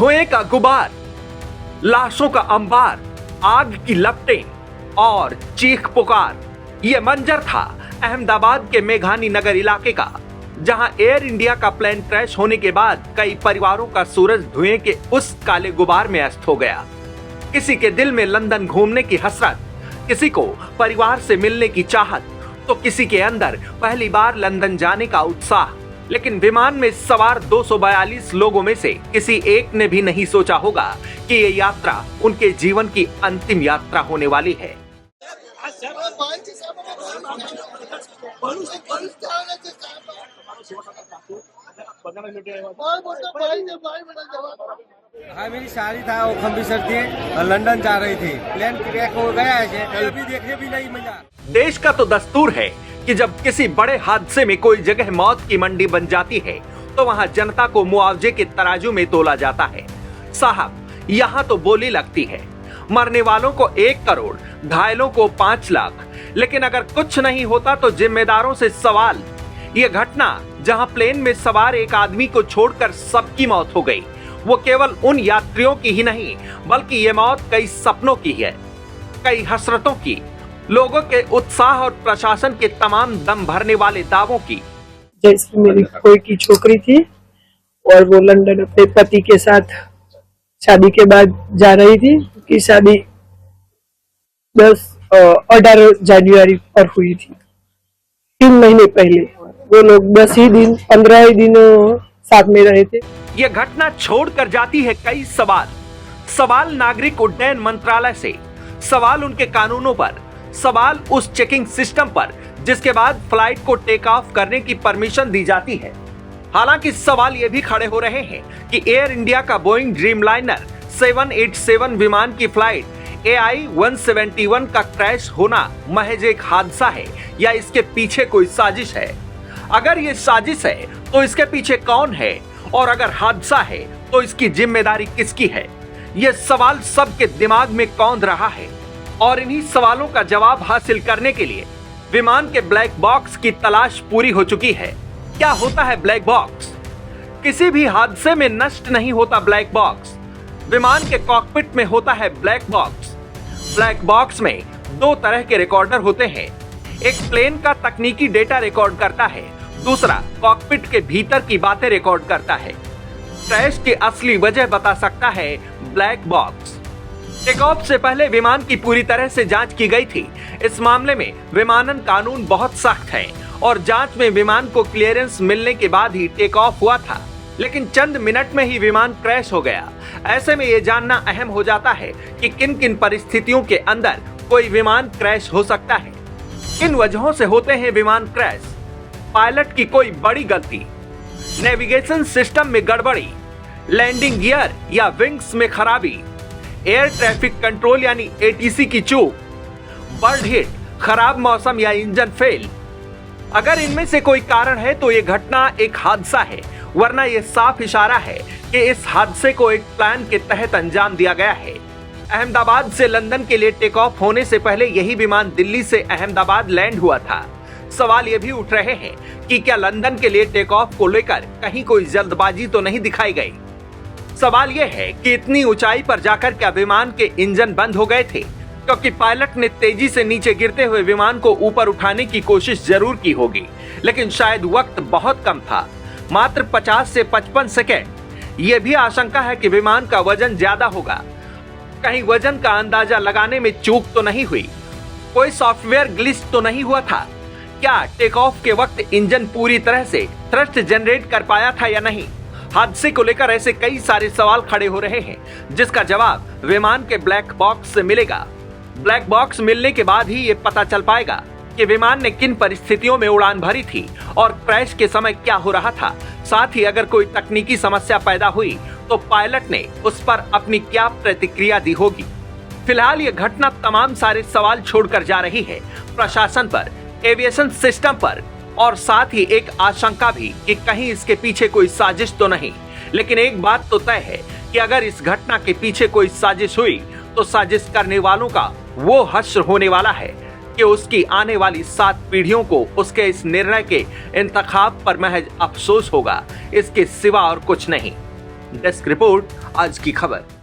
धुएं का गुबार, लाशों का अंबार, आग की लपटें और चीख पुकार। ये मंजर था अहमदाबाद के मेघानी नगर इलाके का, जहां एयर इंडिया का प्लेन क्रैश होने के बाद कई परिवारों का सूरज धुएं के उस काले गुबार में अस्त हो गया। किसी के दिल में लंदन घूमने की हसरत, किसी को परिवार से मिलने की चाहत, तो किसी के अंदर पहली बार लंदन जाने का उत्साह। लेकिन विमान में सवार 242 लोगों में से किसी एक ने भी नहीं सोचा होगा कि ये यात्रा उनके जीवन की अंतिम यात्रा होने वाली है। हाँ, मेरी शादी था, वो अमृतसर थी और लंदन जा रही थी। प्लेन क्रैश हो गया है, अभी देखने भी नहीं मिला। देश का तो दस्तूर है कि जब किसी बड़े हादसे में कोई जगह मौत की मंडी बन जाती है तो वहां जनता को मुआवजे के तराजू में तोला जाता है। साहब, यहाँ तो बोली लगती है, मरने वालों को 1 करोड़, घायलों को 5 लाख। लेकिन अगर कुछ नहीं होता तो जिम्मेदारों से सवाल। ये घटना जहां प्लेन में सवार एक आदमी को छोड़कर सबकी मौत हो गई, वो केवल उन यात्रियों की ही नहीं बल्कि ये मौत कई सपनों की है, कई हसरतों की, लोगों के उत्साह और प्रशासन के तमाम दम भरने वाले दावों की। जैसे मेरी कोई की छोकरी थी और वो लंदन अपने पति के साथ शादी के बाद जा रही थी कि शादी 18 जनवरी पर हुई थी। 3 महीने पहले वो लोग 10 ही दिन 15 ही दिन साथ में रहे थे। ये घटना छोड़कर जाती है कई सवाल नागरिक उड्डयन मंत्रालय से, सवाल उनके कानूनों पर, सवाल उस चेकिंग सिस्टम पर जिसके बाद फ्लाइट को टेक ऑफ करने की परमिशन दी जाती है। हालांकि सवाल ये भी खड़े हो रहे हैं कि एयर इंडिया का बोइंग ड्रीमलाइनर 787 विमान की फ्लाइट AI-171 का क्रैश होना महज एक हादसा है या इसके पीछे कोई साजिश है। अगर ये साजिश है तो इसके पीछे कौन है, और अगर हादसा है तो इसकी जिम्मेदारी किसकी है? ये सवाल सबके दिमाग में कौंध रहा है और इन्हीं सवालों का जवाब हासिल करने के लिए विमान के ब्लैक बॉक्स की तलाश पूरी हो चुकी है। क्या होता है ब्लैक बॉक्स? किसी भी हादसे में नष्ट नहीं होता ब्लैक बॉक्स। विमान के कॉकपिट में होता है ब्लैक बॉक्स। ब्लैक बॉक्स में 2 तरह के रिकॉर्डर होते हैं। एक प्लेन का तकनीकी डेटा रिकॉर्ड करता है, दूसरा कॉकपिट के भीतर की बातें रिकॉर्ड करता है। क्रैश की असली वजह बता सकता है ब्लैक बॉक्स। टेक ऑफ से पहले विमान की पूरी तरह से जांच की गई थी। इस मामले में विमानन कानून बहुत सख्त है और जांच में विमान को क्लियरेंस मिलने के बाद ही टेक ऑफ हुआ था। लेकिन चंद मिनट में ही विमान क्रैश हो गया। ऐसे में ये जानना अहम हो जाता है कि किन किन परिस्थितियों के अंदर कोई विमान क्रैश हो सकता है। किन वजहों से होते हैं विमान क्रैश? पायलट की कोई बड़ी गलती, नेविगेशन सिस्टम में गड़बड़ी, लैंडिंग गियर या विंग्स में खराबी, एयर ट्रैफिक कंट्रोल यानी ATC की चूक, बर्ड हिट, खराब मौसम या इंजन फेल। अगर इनमें से कोई कारण है तो ये घटना एक हादसा है, वरना ये साफ इशारा है कि इस हादसे को एक प्लान के तहत अंजाम दिया गया है। अहमदाबाद से लंदन के लिए टेक ऑफ होने से पहले यही विमान दिल्ली से अहमदाबाद लैंड हुआ था। सवाल ये भी उठ रहे हैं कि क्या लंदन के लिए टेक ऑफ को लेकर कहीं कोई जल्दबाजी तो नहीं दिखाई गई। सवाल यह है कि इतनी ऊंचाई पर जाकर क्या विमान के इंजन बंद हो गए थे? क्योंकि पायलट ने तेजी से नीचे गिरते हुए विमान को ऊपर उठाने की कोशिश जरूर की होगी, लेकिन शायद वक्त बहुत कम था, मात्र 50 से 55 सेकेंड। ये भी आशंका है कि विमान का वजन ज्यादा होगा। कहीं वजन का अंदाजा लगाने में चूक तो नहीं हुई? कोई सॉफ्टवेयर ग्लिच तो नहीं हुआ था? क्या टेक ऑफ के वक्त इंजन पूरी तरह से थ्रस्ट जनरेट कर पाया था या नहीं? हादसे को लेकर ऐसे कई सारे सवाल खड़े हो रहे हैं, जिसका जवाब विमान के ब्लैक बॉक्स से मिलेगा। ब्लैक बॉक्स मिलने के बाद ही ये पता चल पाएगा कि विमान ने किन परिस्थितियों में उड़ान भरी थी और क्रैश के समय क्या हो रहा था। साथ ही अगर कोई तकनीकी समस्या पैदा हुई तो पायलट ने उस पर अपनी क्या प्रतिक्रिया दी होगी। फिलहाल ये घटना तमाम सारे सवाल छोड़कर जा रही है प्रशासन पर, एविएशन सिस्टम पर, और साथ ही एक आशंका भी कि कहीं इसके पीछे कोई साजिश तो नहीं। लेकिन एक बात तो तय है कि अगर इस घटना के पीछे कोई साजिश हुई तो साजिश करने वालों का वो हश्र होने वाला है कि उसकी आने वाली 7 पीढ़ियों को उसके इस निर्णय के इंतखाब पर महज अफसोस होगा, इसके सिवा और कुछ नहीं। डेस्क रिपोर्ट आज की खबर।